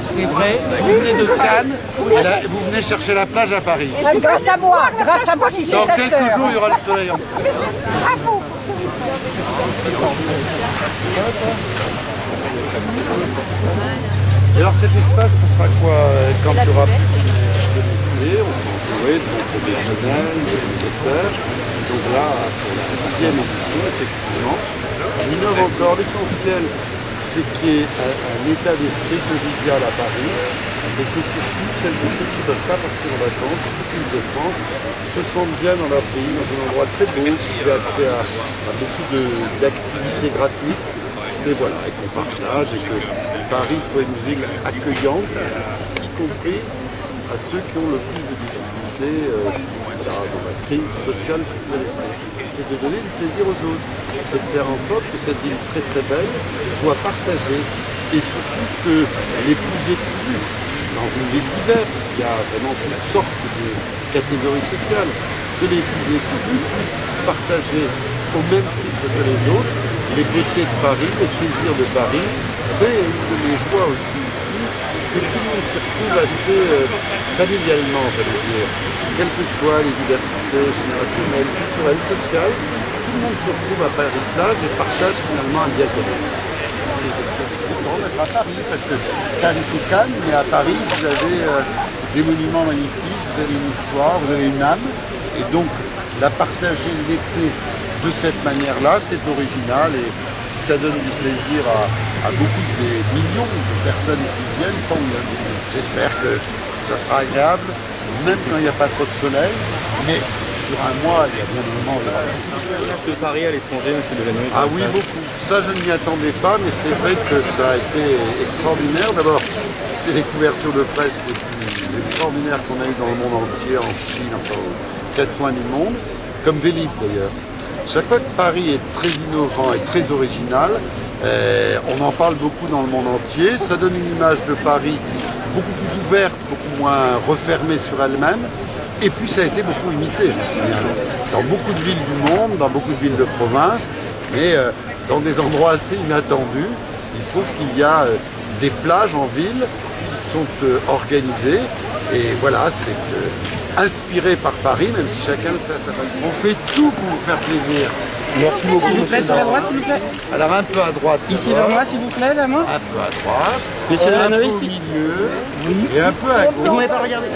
C'est vrai, vous venez de Cannes, et là, vous venez chercher la plage à Paris. Grâce à moi qui suis Dans sa quelques sœur. jours, il y aura le soleil en plus. À vous. Et alors cet espace, ce sera quoi quand il y aura plus de lycées, on s'est entouré de professionnels, d'utilisateurs. Donc là, pour la 10e édition, effectivement, on innove encore. L'essentiel, c'est qu'il y ait un état d'esprit convivial à Paris, et que surtout celles et ceux qui ne peuvent pas partir en vacances, toute l'île de France, se sentent bien dans leur pays, dans un endroit très beau, qui a accès à beaucoup d'activités gratuites. Et voilà, et qu'on partage, et que Paris soit une ville accueillante, y compris à ceux qui ont le plus de difficultés dans la crise sociale que vous connaissez. C'est de donner du plaisir aux autres, c'est de faire en sorte que cette ville très très belle soit partagée, et surtout que les plus exclus, dans une ville diverse, il y a vraiment toutes sortes de catégories sociales, que les plus exclus puissent partager au même titre que les autres les beautés de Paris, les plaisirs de Paris. Vous savez, une de mes joies aussi ici, c'est que tout le monde s'y retrouve assez familialement, j'allais dire. Quelles que soient les diversités générationnelles, culturelles, sociales, tout le monde se retrouve à Paris-Plage et partage finalement un bien commun. C'est content d'être à Paris, parce que Cannes c'est Cannes, mais à Paris vous avez des monuments magnifiques, vous avez une histoire, vous avez une âme, et donc la partager l'été de cette manière-là, c'est original, et si ça donne du plaisir à beaucoup des millions de personnes qui viennent, tant mieux. J'espère que ça sera agréable, même quand il n'y a pas trop de soleil, mais sur un mois, il y a bien des moments De Paris à l'étranger, monsieur Delanoë. Ah oui, beaucoup. Ça, je ne m'y attendais pas, mais c'est vrai que ça a été extraordinaire. D'abord, c'est les couvertures de presse les plus extraordinaires qu'on a eues dans le monde entier, en Chine, enfin, aux quatre coins du monde, comme Vélib d'ailleurs. Chaque fois que Paris est très innovant et très original, on en parle beaucoup dans le monde entier. Ça donne une image de Paris beaucoup plus ouverte, beaucoup moins refermée sur elle-même. Et puis ça a été beaucoup imité, je me souviens, dans beaucoup de villes du monde, dans beaucoup de villes de province, mais dans des endroits assez inattendus. Il se trouve qu'il y a des plages en ville qui sont organisées. Et voilà, c'est inspiré par Paris, même si chacun le fait à sa façon. On fait tout pour vous faire plaisir. Merci beaucoup. S'il vous plaît, sur la droite, s'il vous plaît. Alors un peu à droite. Ici d'abord, vers moi, s'il vous plaît, la main. un peu à droite, Monsieur un peu Delanoë, au ici. milieu, et un peu à Vous gauche. m'avez pas regardé.